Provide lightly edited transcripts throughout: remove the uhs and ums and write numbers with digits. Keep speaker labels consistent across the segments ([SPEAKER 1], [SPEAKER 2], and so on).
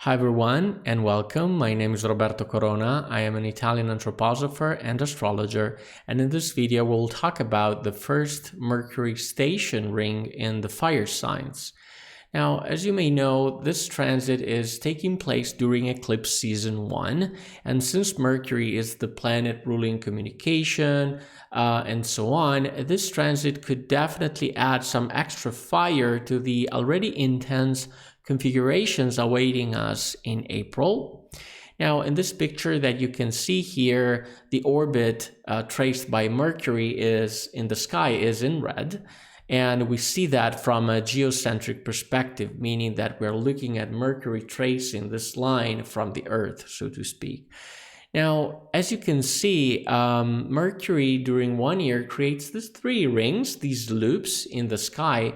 [SPEAKER 1] Hi everyone and welcome. My name is Roberto Corona. I am an Italian anthroposopher and astrologer, and in this video we'll talk about the first Mercury station ring in the fire signs. Now, as you may know, this transit is taking place during eclipse season 1, and since Mercury is the planet ruling communication and so on, this transit could definitely add some extra fire to the already intense configurations awaiting us in April. Now, in this picture that you can see here, the orbit traced by Mercury is in the sky is in red. And we see that from a geocentric perspective, meaning that we're looking at Mercury tracing this line from the Earth, so to speak. Now, as you can see, Mercury during 1 year creates these 3 rings, these loops in the sky.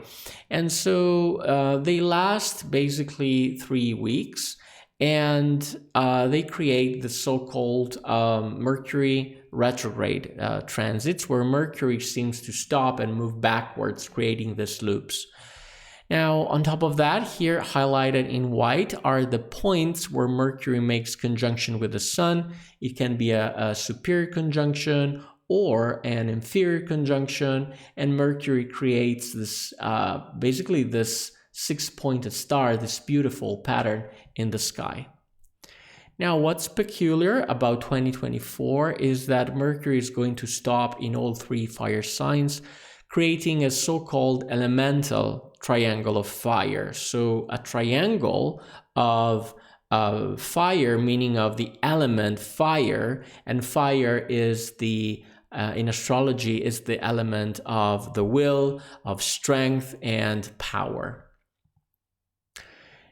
[SPEAKER 1] And so they last basically 3 weeks, and they create the so-called Mercury Retrograde transits, where Mercury seems to stop and move backwards, creating these loops. Now, on top of that, here highlighted in white are the points where Mercury makes conjunction with the Sun. It can be a superior conjunction or an inferior conjunction, and Mercury creates this basically this 6-pointed star, this beautiful pattern in the sky. Now, what's peculiar about 2024 is that Mercury is going to stop in all 3 fire signs, creating a so-called elemental triangle of fire. So a triangle of fire, meaning of the element fire, and fire is the in astrology is the element of the will, of strength and power.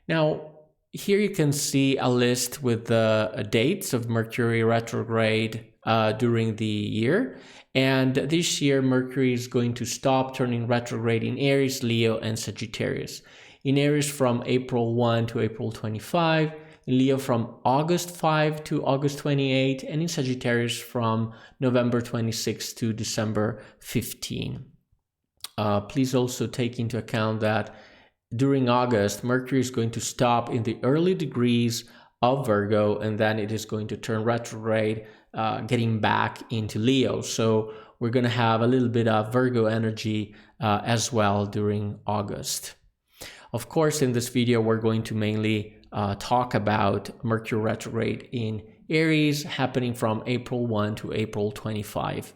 [SPEAKER 1] Now, here you can see a list with the dates of Mercury retrograde during the year. And this year, Mercury is going to stop turning retrograde in Aries, Leo, and Sagittarius. In Aries from April 1 to April 25, in Leo from August 5 to August 28, and in Sagittarius from November 26 to December 15. Please also take into account that during August, Mercury is going to stop in the early degrees of Virgo, and then it is going to turn retrograde, getting back into Leo. So we're going to have a little bit of Virgo energy as well during August. Of course, in this video, we're going to mainly talk about Mercury retrograde in Aries happening from April 1 to April 25.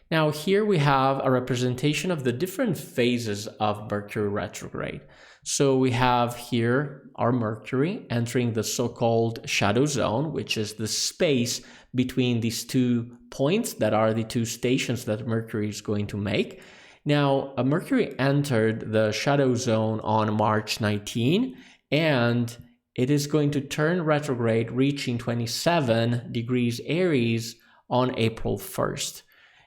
[SPEAKER 1] Now, here we have a representation of the different phases of Mercury retrograde. So we have here our Mercury entering the so-called shadow zone, which is the space between these 2 points that are the 2 stations that Mercury is going to make. Now, Mercury entered the shadow zone on March 19, and it is going to turn retrograde, reaching 27 degrees Aries on April 1st.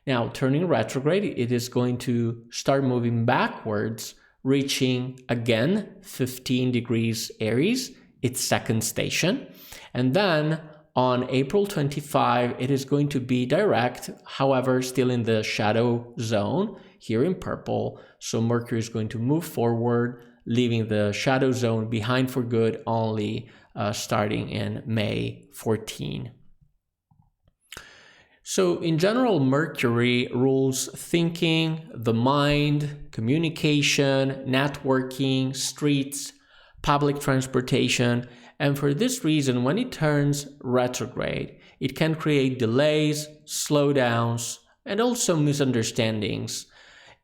[SPEAKER 1] Now, turning retrograde, it is going to start moving backwards, reaching again 15 degrees Aries, its second station. And then on April 25, it is going to be direct, however, still in the shadow zone, here in purple. So Mercury is going to move forward, leaving the shadow zone behind for good only starting in May 14. So in general, Mercury rules thinking, the mind, communication, networking, streets, public transportation, and for this reason, when it turns retrograde, it can create delays, slowdowns, and also misunderstandings.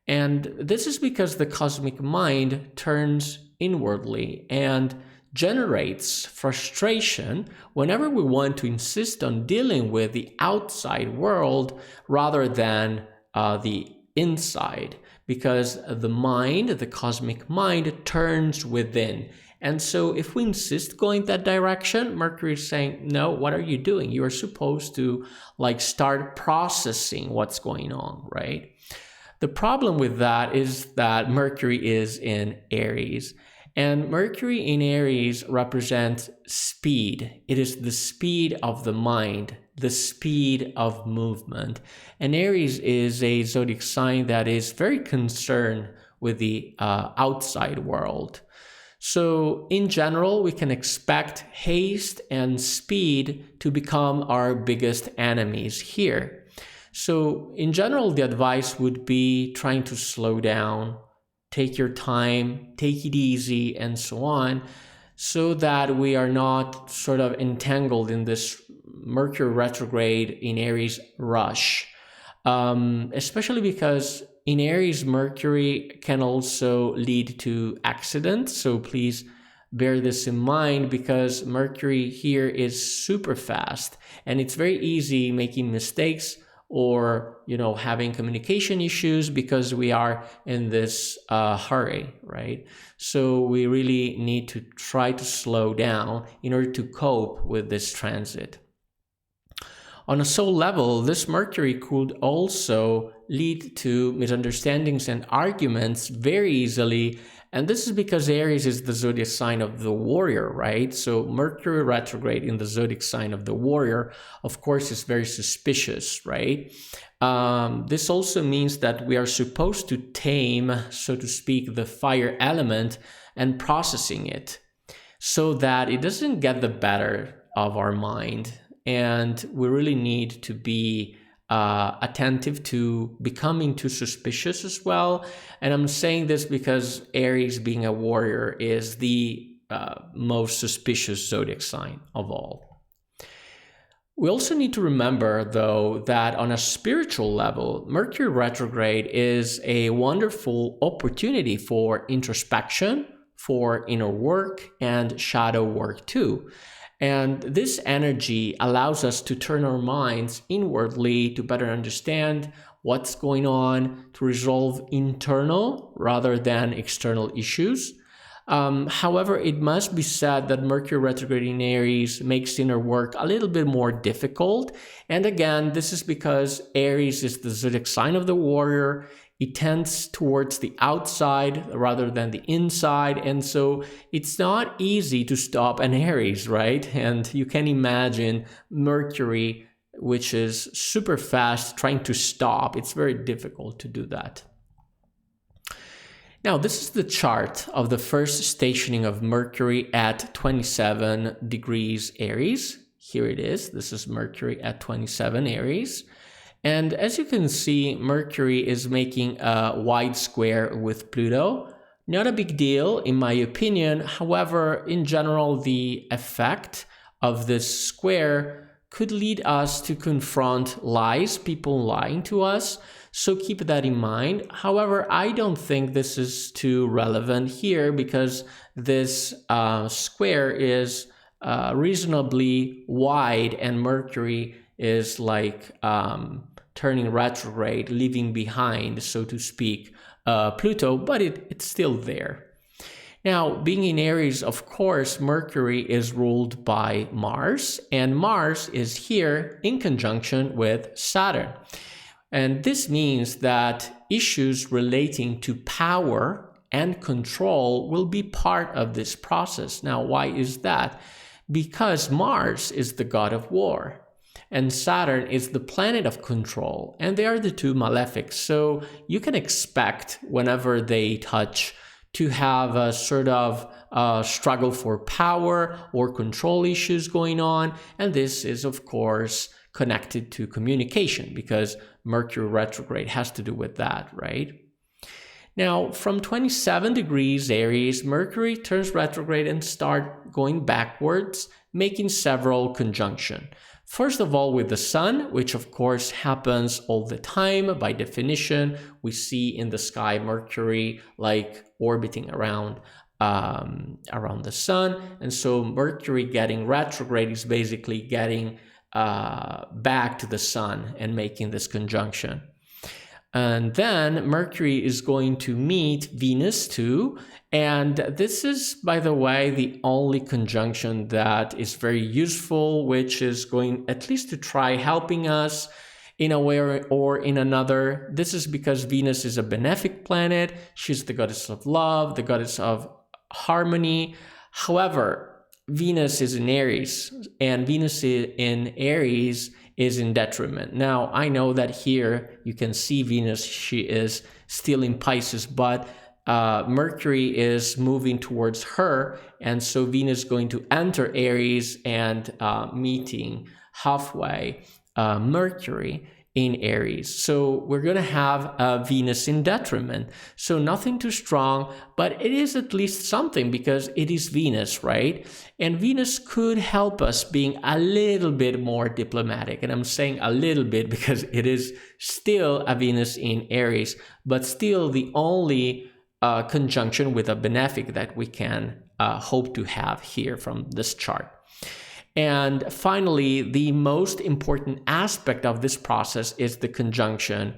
[SPEAKER 1] And this is because the cosmic mind turns inwardly and generates frustration whenever we want to insist on dealing with the outside world rather than the inside, because the mind, the cosmic mind, turns within. And so if we insist going that direction, Mercury is saying, no, what are you doing? You are supposed to start processing what's going on, right? The problem with that is that Mercury is in Aries. And Mercury in Aries represents speed. It is the speed of the mind, the speed of movement. And Aries is a zodiac sign that is very concerned with the outside world. So in general, we can expect haste and speed to become our biggest enemies here. So in general, the advice would be trying to slow down, take your time, take it easy, and so on, so that we are not sort of entangled in this Mercury retrograde in Aries rush. Especially because in Aries, Mercury can also lead to accidents. So please bear this in mind, because Mercury here is super fast and it's very easy making mistakes or, having communication issues because we are in this hurry, right? So we really need to try to slow down in order to cope with this transit. On a soul level, this Mercury could also lead to misunderstandings and arguments very easily. And this is because Aries is the zodiac sign of the warrior, right? So Mercury retrograde in the zodiac sign of the warrior, of course, is very suspicious, right? This also means that we are supposed to tame, so to speak, the fire element and processing it so that it doesn't get the better of our mind. And we really need to be attentive to becoming too suspicious as well. And I'm saying this because Aries, being a warrior, is the most suspicious zodiac sign of all. We also need to remember, though, that on a spiritual level, Mercury retrograde is a wonderful opportunity for introspection, for inner work, and shadow work too. And this energy allows us to turn our minds inwardly to better understand what's going on, to resolve internal rather than external issues. However, it must be said that Mercury retrograde in Aries makes inner work a little bit more difficult. And again, this is because Aries is the zodiac sign of the warrior. It tends towards the outside rather than the inside. And so it's not easy to stop an Aries, right? And you can imagine Mercury, which is super fast, trying to stop. It's very difficult to do that. Now, this is the chart of the first stationing of Mercury at 27 degrees Aries. Here it is. This is Mercury at 27 Aries. And as you can see, Mercury is making a wide square with Pluto. Not a big deal, in my opinion. However, in general, the effect of this square could lead us to confront lies, people lying to us. So keep that in mind. However, I don't think this is too relevant here because this square is reasonably wide and Mercury is like turning retrograde, leaving behind, so to speak, Pluto, but it's still there. Now, being in Aries, of course, Mercury is ruled by Mars, and Mars is here in conjunction with Saturn. And this means that issues relating to power and control will be part of this process. Now, why is that? Because Mars is the god of war and Saturn is the planet of control, and they are the two malefics. So you can expect whenever they touch to have a sort of struggle for power or control issues going on. And this is, of course, connected to communication because Mercury retrograde has to do with that, right? Now, from 27 degrees Aries, Mercury turns retrograde and start going backwards, making several conjunctions. First of all, with the sun, which of course happens all the time. By definition, we see in the sky Mercury like orbiting around the sun. And so Mercury getting retrograde is basically getting back to the sun and making this conjunction. And then Mercury is going to meet Venus too. And this is, by the way, the only conjunction that is very useful, which is going at least to try helping us in a way or in another. This is because Venus is a benefic planet. She's the goddess of love, the goddess of harmony. However, Venus is in Aries, and Venus in Aries is in detriment. Now, I know that here you can see Venus, she is still in Pisces, but Mercury is moving towards her, and so Venus is going to enter Aries and meeting halfway Mercury in Aries. So we're going to have Venus in detriment. So nothing too strong, but it is at least something because it is Venus, right? And Venus could help us being a little bit more diplomatic. And I'm saying a little bit because it is still a Venus in Aries, but still the only conjunction with a benefic that we can hope to have here from this chart. And finally, the most important aspect of this process is the conjunction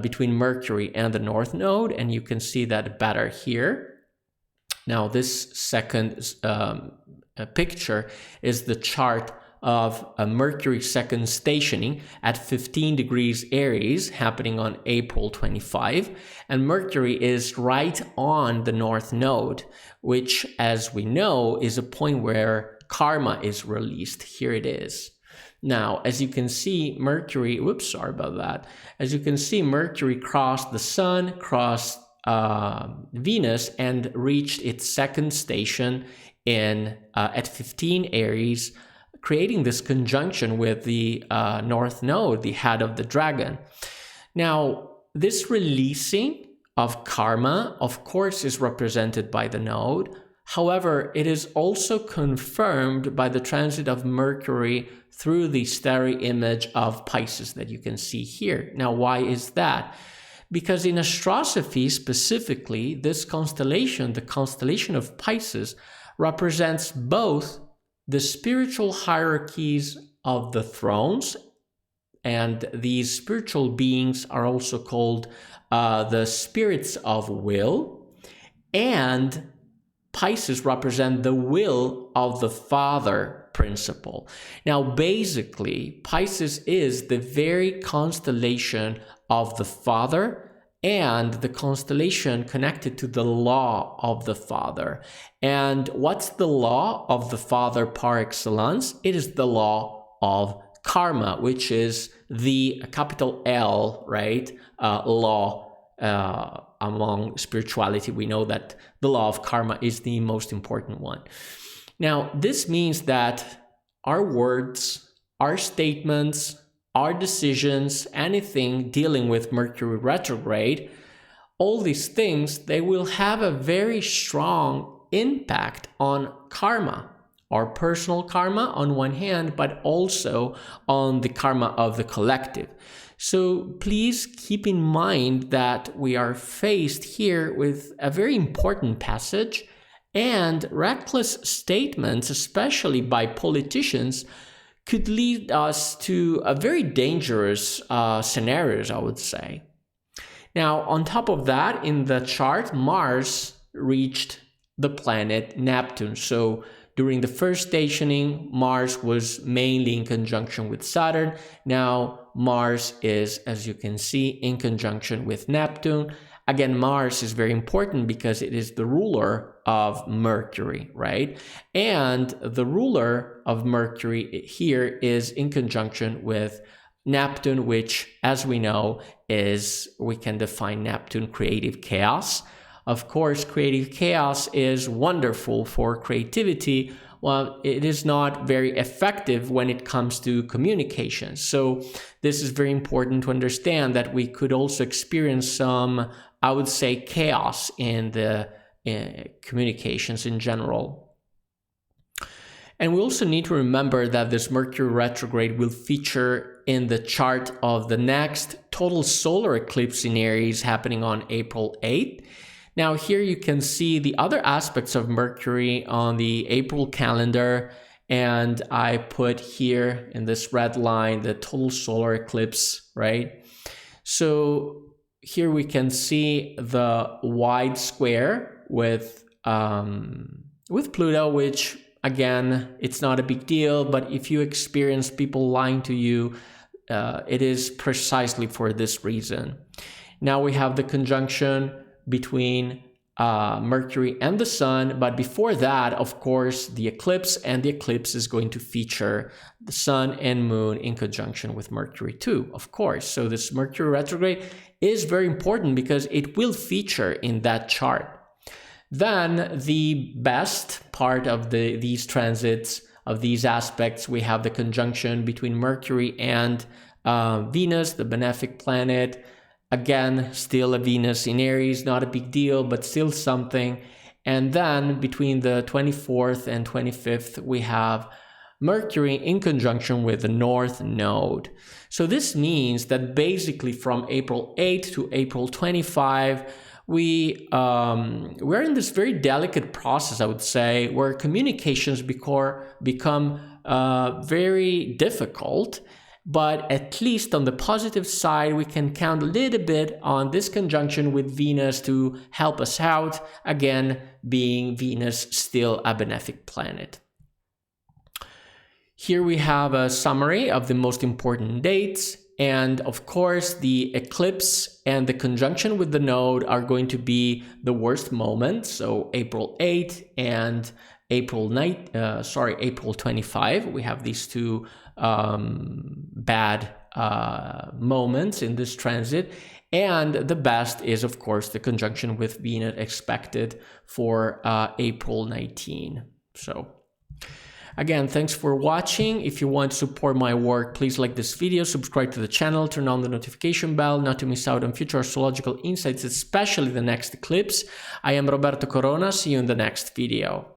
[SPEAKER 1] between Mercury and the North Node, and you can see that better here. Now, this second picture is the chart of a Mercury second stationing at 15 degrees Aries happening on April 25, and Mercury is right on the North Node, which, as we know, is a point where karma is released. Here it is. Now, as you can see, Mercury, sorry about that. As you can see, Mercury crossed the Sun, crossed Venus, and reached its second station at 15 Aries, creating this conjunction with the North Node, the head of the dragon. Now, this releasing of karma, of course, is represented by the node. However, it is also confirmed by the transit of Mercury through the starry image of Pisces that you can see here. Now, why is that? Because in astrosophy specifically, this constellation, the constellation of Pisces, represents both the spiritual hierarchies of the thrones, and these spiritual beings are also called the spirits of will, and Pisces represent the will of the Father principle. Now, basically, Pisces is the very constellation of the Father and the constellation connected to the law of the Father. And what's the law of the Father par excellence? It is the law of karma, which is the capital L, right? Law. Among spirituality, we know that the law of karma is the most important one. Now, this means that our words, our statements, our decisions, anything dealing with Mercury retrograde, all these things, they will have a very strong impact on karma, our personal karma on one hand, but also on the karma of the collective. So please keep in mind that we are faced here with a very important passage, and reckless statements, especially by politicians, could lead us to a very dangerous scenarios, I would say. Now, on top of that, in the chart, Mars reached the planet Neptune. So during the first stationing, Mars was mainly in conjunction with Saturn. Now, Mars is, as you can see, in conjunction with Neptune. Again, Mars is very important because it is the ruler of Mercury, right? And the ruler of Mercury here is in conjunction with Neptune, which, as we know, we can define Neptune creative chaos. Of course, creative chaos is wonderful for creativity. Well, it is not very effective when it comes to communication. So this is very important to understand that we could also experience some, I would say, chaos in the communications in general. And we also need to remember that this Mercury retrograde will feature in the chart of the next total solar eclipse in Aries happening on April 8th. Now here you can see the other aspects of Mercury on the April calendar, and I put here in this red line the total solar eclipse, right? So here we can see the wide square with Pluto, which again, it's not a big deal, but if you experience people lying to you, it is precisely for this reason. Now we have the conjunction between Mercury and the Sun, but before that, of course, the eclipse, and the eclipse is going to feature the Sun and Moon in conjunction with Mercury too, of course. So this Mercury retrograde is very important because it will feature in that chart. Then the best part of these transits, of these aspects, we have the conjunction between Mercury and Venus, the benefic planet. Again, still a Venus in Aries, not a big deal, but still something. And then between the 24th and 25th, we have Mercury in conjunction with the North Node. So this means that basically from April 8 to April 25, we're in this very delicate process, I would say, where communications become very difficult. But at least on the positive side, we can count a little bit on this conjunction with Venus to help us out, again, being Venus still a benefic planet. Here we have a summary of the most important dates. And of course, the eclipse and the conjunction with the node are going to be the worst moments. So April 8 and April 25. We have these two bad moments in this transit. And the best is, of course, the conjunction with Venus expected for April 19. So again, thanks for watching. If you want to support my work, please like this video, subscribe to the channel, turn on the notification bell not to miss out on future astrological insights, especially the next eclipse. I am Roberto Corona. See you in the next video.